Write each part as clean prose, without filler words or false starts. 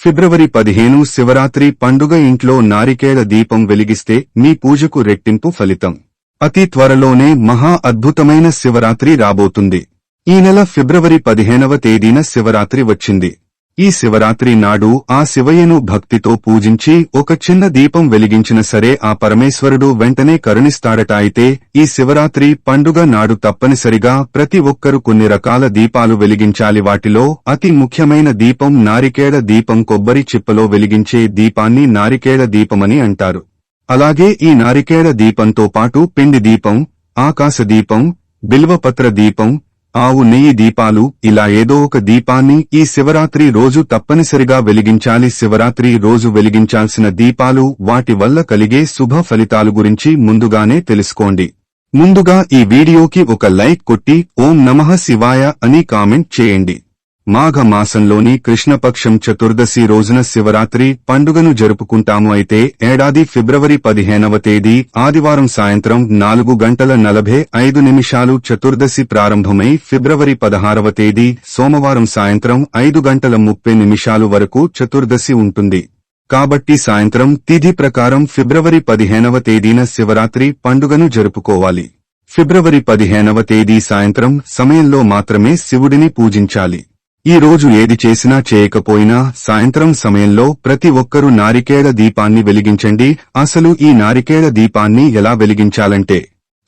ఫిబ్రవరి 15 శివరాత్రి పండుగ. ఇంట్లో నారికేళ దీపం వెలిగిస్తే మీ పూజకు రెట్టింపు ఫలితం. అతి త్వరలోనే మహా అద్భుతమైన శివరాత్రి రాబోతుంది. ఈ నెల ఫిబ్రవరి 15వ తేదీన శివరాత్రి వచ్చింది. ఈ శివరాత్రి నాడు ఆ శివయ్యను భక్తితో పూజించి ఒక చిన్న దీపం వెలిగించిన సరే ఆ పరమేశ్వరుడు వెంటనే కరుణిస్తాడట. అయితే ఈ శివరాత్రి పండుగ నాడు తప్పనిసరిగా ప్రతి ఒక్కరూ కొన్ని రకాల దీపాలు వెలిగించాలి. వాటిలో అతి ముఖ్యమైన దీపం నారికేళ దీపం. కొబ్బరి చిప్పలో వెలిగించే దీపాన్ని నారికేళ దీపమని అంటారు. అలాగే ఈ నారికేళ దీపంతో పాటు పిండి దీపం, ఆకాశ దీపం, బిల్వపత్ర దీపం, ఆవు నెయ్యి దీపాలు, ఇలా ఏదో ఒక దీపాన్ని ఈ శివరాత్రి రోజు తప్పనిసరిగా వెలిగించాలి. శివరాత్రి రోజు వెలిగించాల్సిన దీపాలు, వాటి వల్ల కలిగే శుభ ఫలితాలు గురించి ముందుగానే తెలుసుకోండి. ముందుగా ఈ వీడియోకి ఒక లైక్ కొట్టి ఓం నమః శివాయ అని కామెంట్ చేయండి. మాఘ మాసంలోని కృష్ణపక్షం చతుర్దశి రోజున శివరాత్రి పండుగను జరుపుకుంటాము. అయితే ఏడాది ఫిబ్రవరి 15వ తేదీ ఆదివారం సాయంత్రం 4:45 చతుర్దశి ప్రారంభమై ఫిబ్రవరి 16వ తేదీ సోమవారం సాయంత్రం 5:30 వరకు చతుర్దశి ఉంటుంది. కాబట్టి సాయంత్రం తిథి ప్రకారం ఫిబ్రవరి 15వ తేదీన శివరాత్రి పండుగను జరుపుకోవాలి. ఫిబ్రవరి 15వ తేదీ సాయంత్రం సమయంలో మాత్రమే శివుడిని పూజించాలి. ఈ రోజు ఏది చేసినా చేయకపోయినా సాయంత్రం సమయంలో ప్రతి ఒక్కరూ నారికేళ దీపాన్ని వెలిగించండి. అసలు ఈ నారికేళ దీపాన్ని ఎలా వెలిగించాలంటే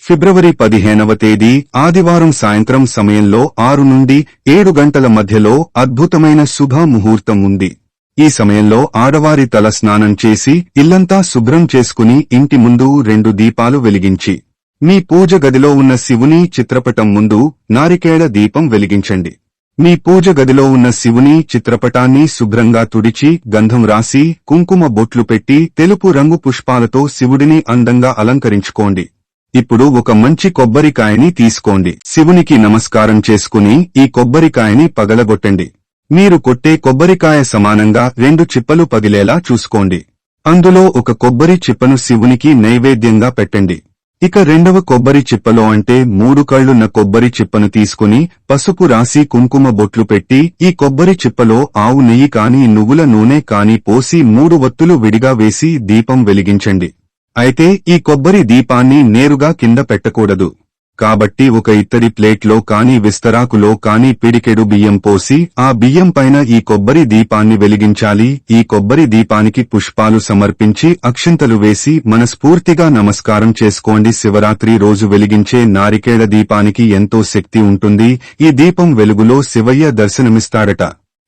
ఫిబ్రవరి 15వ తేదీ ఆదివారం సాయంత్రం సమయంలో 6 నుండి 7 గంటల మధ్యలో అద్భుతమైన శుభ ముహూర్తం ఉంది. ఈ సమయంలో ఆడవారి తల స్నానం చేసి ఇల్లంతా శుభ్రం చేసుకుని ఇంటి ముందు 2 దీపాలు వెలిగించి మీ పూజ గదిలో ఉన్న శివుని చిత్రపటం ముందు నారికేళ దీపం వెలిగించండి. మీ పూజ గదిలో ఉన్న శివుని చిత్రపటాన్ని శుభ్రంగా తుడిచి గంధం రాసి కుంకుమ బొట్లు పెట్టి తెలుపు రంగు పుష్పాలతో శివుడిని అందంగా అలంకరించుకోండి. ఇప్పుడు ఒక మంచి కొబ్బరికాయని తీసుకోండి. శివునికి నమస్కారం చేసుకుని ఈ కొబ్బరికాయని పగలగొట్టండి. మీరు కొట్టే కొబ్బరికాయ సమానంగా 2 చిప్పలు పగిలేలా చూసుకోండి. అందులో ఒక కొబ్బరి చిప్పను శివునికి నైవేద్యంగా పెట్టండి. ఇక రెండవ కొబ్బరి చిప్పలో అంటే 3 కళ్లున్న కొబ్బరి చిప్పను తీసుకుని పసుపు రాసి కుంకుమ బొట్లు పెట్టి ఈ కొబ్బరి చిప్పలో ఆవు నెయ్యి కాని నువ్వుల నూనె కాని పోసి 3 వత్తులు విడిగా వేసి దీపం వెలిగించండి. అయితే ఈ కొబ్బరి దీపాన్ని నేరుగా కింద పెట్టకూడదు. కాబట్టి ఒక ఇత్తడి ప్లేట్లో కాని విస్తరాకులో కాని పిడికెడు బియ్యం పోసి ఆ బియ్యం పైన ఈ కొబ్బరి దీపాన్ని వెలిగించాలి. ఈ కొబ్బరి దీపానికి పుష్పాలు సమర్పించి అక్షింతలు వేసి మనస్ఫూర్తిగా నమస్కారం చేసుకోండి. శివరాత్రి రోజు వెలిగించే నారికేళ దీపానికి ఎంతో శక్తి ఉంటుంది. ఈ దీపం వెలుగులో శివయ్య దర్శనమిస్తాడట.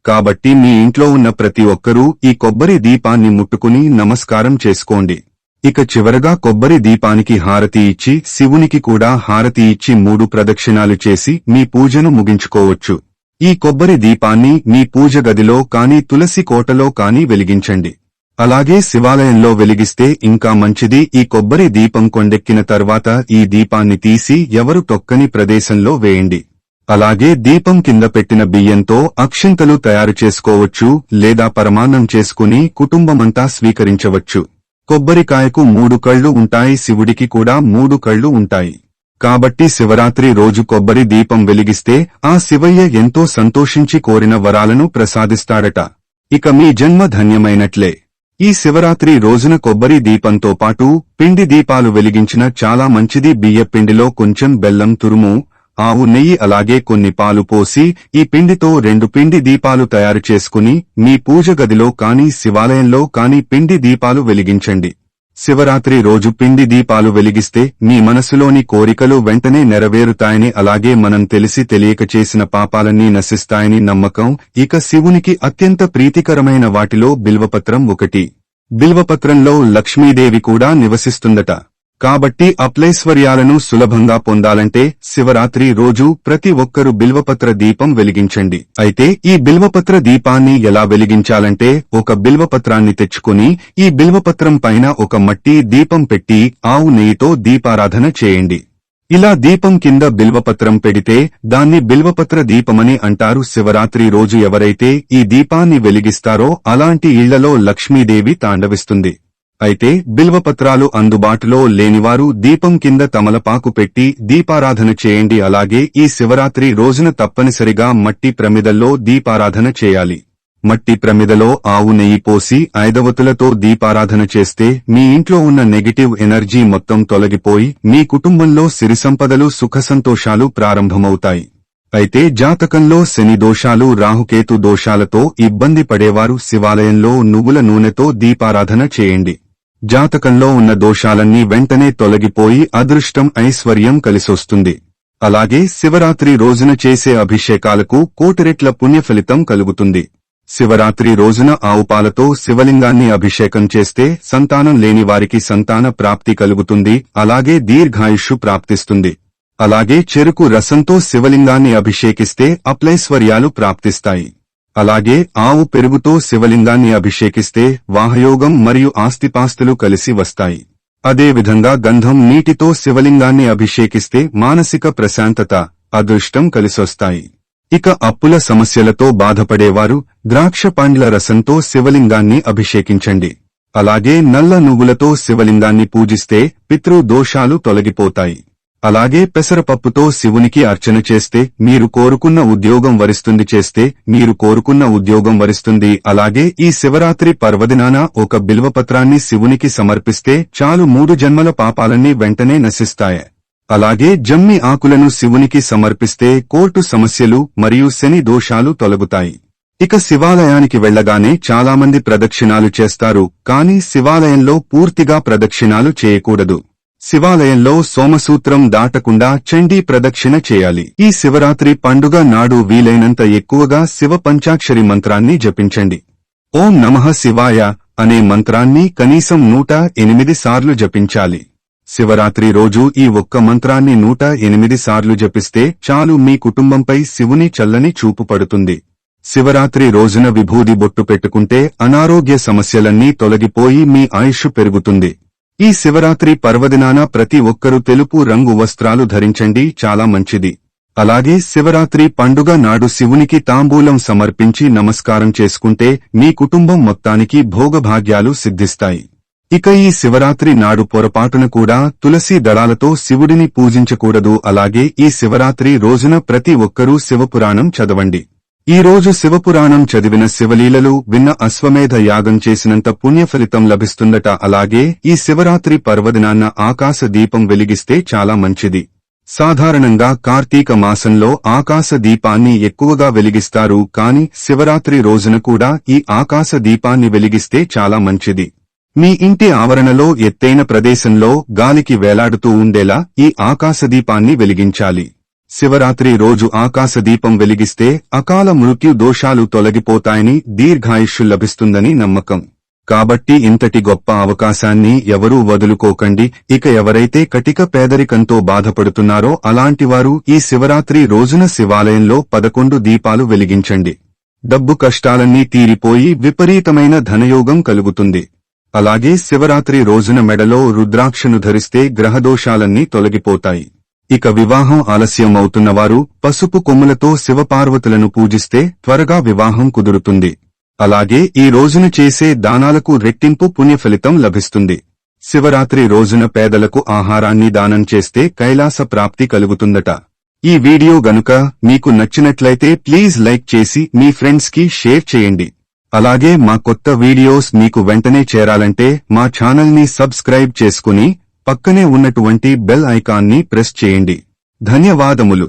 కాబట్టి మీ ఇంట్లో ఉన్న ప్రతి ఒక్కరూ ఈ కొబ్బరి దీపాన్ని ముట్టుకుని నమస్కారం చేసుకోండి. ఇక చివరగా కొబ్బరి దీపానికి హారతి ఇచ్చి శివునికి కూడా హారతి ఇచ్చి 3 ప్రదక్షిణాలు చేసి మీ పూజను ముగించుకోవచ్చు. ఈ కొబ్బరి దీపాన్ని మీ పూజ గదిలో కాని తులసి కోటలో కాని వెలిగించండి. అలాగే శివాలయంలో వెలిగిస్తే ఇంకా మంచిది. ఈ కొబ్బరి దీపం కొండెక్కిన తర్వాత ఈ దీపాన్ని తీసి ఎవరు తొక్కని ప్రదేశంలో వేయండి. అలాగే దీపం కింద పెట్టిన బియ్యంతో అక్షింతలు తయారు చేసుకోవచ్చు లేదా పరమాన్నం చేసుకుని కుటుంబమంతా స్వీకరించవచ్చు. కొబ్బరికాయకు 3 కళ్ళు ఉంటాయి. శివుడికి కూడా 3 కళ్ళు ఉంటాయి. కాబట్టి శివరాత్రి రోజు కొబ్బరి దీపం వెలిగిస్తే ఆ శివయ్య ఎంతో సంతోషించి కోరిన వరాలను ప్రసాదిస్తాడట. ఇక మీ జన్మ ధన్యమైనట్లే. ఈ శివరాత్రి రోజున కొబ్బరి దీపంతో పాటు పిండి దీపాలు వెలిగించిన చాలా మంచిది. బియ్యపిండిలో కొంచెం బెల్లం తురుము, ఆవు నెయ్యి అలాగే కొన్ని పాలు పోసి ఈ పిండితో 2 పిండి దీపాలు తయారు చేసుకుని మీ పూజ గదిలో కాని శివాలయంలో కాని పిండి దీపాలు వెలిగించండి. శివరాత్రి రోజు పిండి దీపాలు వెలిగిస్తే మీ మనసులోని కోరికలు వెంటనే నెరవేరుతాయని అలాగే మనం తెలిసి తెలియక చేసిన పాపాలన్నీ నశిస్తాయని నమ్మకం. ఇక శివునికి అత్యంత ప్రీతికరమైన వాటిలో బిల్వపత్రం ఒకటి. బిల్వపత్రంలో లక్ష్మీదేవి కూడా నివసిస్తుందట. కాబట్టి అప్లైశ్వర్యాలను సులభంగా పొందాలంటే శివరాత్రి రోజు ప్రతి ఒక్కరూ బిల్వపత్ర దీపం వెలిగించండి. అయితే ఈ బిల్వపత్ర దీపాన్ని ఎలా వెలిగించాలంటే ఒక బిల్వపత్రాన్ని తెచ్చుకుని ఈ బిల్వపత్రం పైన ఒక మట్టి దీపం పెట్టి ఆవు నెయ్యితో దీపారాధన చేయండి. ఇలా దీపం కింద బిల్వపత్రం పెడితే దాన్ని బిల్వపత్ర దీపమని అంటారు. శివరాత్రి రోజు ఎవరైతే ఈ దీపాన్ని వెలిగిస్తారో అలాంటి ఇళ్లలో లక్ష్మీదేవి తాండవిస్తుంది. అయితే బిల్వపత్రాలు అందుబాటులో లేనివారు దీపం కింద తమలపాకు పెట్టి దీపారాధన చేయండి. అలాగే ఈ శివరాత్రి రోజున తప్పనిసరిగా మట్టి ప్రమిదల్లో దీపారాధన చేయాలి. మట్టి ప్రమిదలో ఆవు నెయ్యి పోసి 5 ఒత్తులతో దీపారాధన చేస్తే మీ ఇంట్లో ఉన్న నెగటివ్ ఎనర్జీ మొత్తం తొలగిపోయి మీ కుటుంబంలో సిరి సంపదలు సుఖసంతోషాలు ప్రారంభమవుతాయి. అయితే జాతకంలో శని దోషాలు రాహుకేతు దోషాలతో ఇబ్బంది పడేవారు శివాలయంలో నువ్వుల నూనెతో దీపారాధన చేయండి. జాతకంలో ఉన్న దోషాలన్నీ వెంటనే తొలగిపోయి అదృష్టం ఐశ్వర్యం కలిసొస్తుంది. అలాగే శివరాత్రి రోజున చేసే అభిషేకాలకు 1 కోటి రెట్ల పుణ్యఫలితం కలుగుతుంది. శివరాత్రి రోజున ఆవుపాలతో శివలింగాన్ని అభిషేకం చేస్తే సంతానం లేని వారికి సంతాన ప్రాప్తి కలుగుతుంది. అలాగే దీర్ఘాయుష్షు ప్రాప్తిస్తుంది. అలాగే చెరుకు రసంతో శివలింగాన్ని అభిషేకిస్తే అప్లైశ్వర్యాలు ప్రాప్తిస్తాయి. అలాగే ఆవు పెరుగుతో శివలింగాన్ని అభిషేకిస్తే వాహయోగం మరియు ఆస్తిపాస్తులు కలిసి వస్తాయి. అదేవిధంగా గంధం నీటితో శివలింగాన్ని అభిషేకిస్తే మానసిక ప్రశాంతత, అదృష్టం కలిసొస్తాయి. ఇక అప్పుల సమస్యలతో బాధపడేవారు ద్రాక్ష పండ్ల రసంతో శివలింగాన్ని అభిషేకించండి. అలాగే నల్ల నువ్వులతో శివలింగాన్ని పూజిస్తే పితృ దోషాలు తొలగిపోతాయి. అలాగే పెసరపప్పుతో శివునికి అర్చన చేస్తే మీరు కోరుకున్న ఉద్యోగం వరిస్తుంది. అలాగే ఈ శివరాత్రి పర్వదినాన ఒక బిల్వపత్రాన్ని శివునికి సమర్పిస్తే చాలు 3 జన్మల పాపాలన్నీ వెంటనే నశిస్తాయి. అలాగే జమ్మి ఆకులను శివునికి సమర్పిస్తే కోర్టు సమస్యలు మరియు శని దోషాలు తొలగుతాయి. ఇక శివాలయానికి వెళ్లగానే చాలామంది ప్రదక్షిణాలు చేస్తారు, కానీ శివాలయంలో పూర్తిగా ప్రదక్షిణాలు చేయకూడదు. శివాలయంలో సోమసూత్రం దాటకుండా చండీ ప్రదక్షిణ చేయాలి. ఈ శివరాత్రి పండుగ నాడు వీలైనంత ఎక్కువగా శివ పంచాక్షరి మంత్రాన్ని జపించండి. ఓం నమః శివాయ అనే మంత్రాన్ని కనీసం 108 సార్లు జపించాలి. శివరాత్రి రోజు ఈ ఒక్క మంత్రాన్ని 108 సార్లు జపిస్తే చాలు మీ కుటుంబంపై శివుని చల్లని చూపు పడుతుంది. శివరాత్రి రోజున విభూది బొట్టు పెట్టుకుంటే అనారోగ్య సమస్యలన్నీ తొలగిపోయి మీ ఆయుష్షు పెరుగుతుంది. ఈ శివరాత్రి పర్వదినాన ప్రతి ఒక్కరూ తెలుపు రంగు వస్త్రాలు ధరించండి, చాలా మంచిది. అలాగే శివరాత్రి పండుగ నాడు శివునికి తాంబూలం సమర్పించి నమస్కారం చేసుకుంటే మీ కుటుంబం మొత్తానికి భోగభాగ్యాలు సిద్ధిస్తాయి. ఇక ఈ శివరాత్రి నాడు పొరపాటున కూడా తులసి దళాలతో శివుడిని పూజించకూడదు. అలాగే ఈ శివరాత్రి రోజున ప్రతి ఒక్కరూ శివపురాణం చదవండి. ఈ రోజు శివపురాణం చదివిన శివలీలలు విన్న అశ్వమేధ యాగం చేసినంత పుణ్యఫలితం లభిస్తుందట. అలాగే ఈ శివరాత్రి పర్వదినాన్న ఆకాశ దీపం వెలిగిస్తే చాలా మంచిది. సాధారణంగా కార్తీక మాసంలో ఆకాశ దీపాన్ని ఎక్కువగా వెలిగిస్తారు, కాని శివరాత్రి రోజున కూడా ఈ ఆకాశ దీపాన్ని వెలిగిస్తే చాలా మంచిది. మీ ఇంటి ఆవరణలో ఎత్తైన ప్రదేశంలో గాలికి వేలాడుతూ ఉండేలా ఈ ఆకాశదీపాన్ని వెలిగించాలి. శివరాత్రి రోజు ఆకాశదీపం వెలిగిస్తే అకాల మృత్యు దోషాలు తొలగిపోతాయని, దీర్ఘాయుష్షు లభిస్తుందని నమ్మకం. కాబట్టి ఇంతటి గొప్ప అవకాశాన్ని ఎవరూ వదులుకోకండి. ఇక ఎవరైతే కటిక పేదరికంతో బాధపడుతున్నారో అలాంటివారు ఈ శివరాత్రి రోజున శివాలయంలో 11 దీపాలు వెలిగించండి. డబ్బు కష్టాలన్నీ తీరిపోయి విపరీతమైన ధనయోగం కలుగుతుంది. అలాగే శివరాత్రి రోజున మెడలో రుద్రాక్షను ధరిస్తే గ్రహదోషాలన్నీ తొలగిపోతాయి. ఇక వివాహం ఆలస్యం అవుతున్నవారు పసుపు కొమ్ములతో శివపార్వతులను పూజిస్తే త్వరగా వివాహం కుదురుతుంది. అలాగే ఈ రోజున చేసే దానాలకు రెట్టింపు పుణ్యఫలితం లభిస్తుంది. శివరాత్రి రోజున పేదలకు ఆహారాన్ని దానం చేస్తే కైలాస ప్రాప్తి కలుగుతుందట. ఈ వీడియో గనుక మీకు నచ్చినట్లయితే ప్లీజ్ లైక్ చేసి మీ ఫ్రెండ్స్ కి షేర్ చేయండి. అలాగే మా కొత్త వీడియోస్ మీకు వెంటనే చేరాలంటే మా ఛానల్ని సబ్స్క్రైబ్ చేసుకుని పక్కనే ఉన్నటువంటి బెల్ ఐకాన్ని ప్రెస్ చేయండి. ధన్యవాదములు.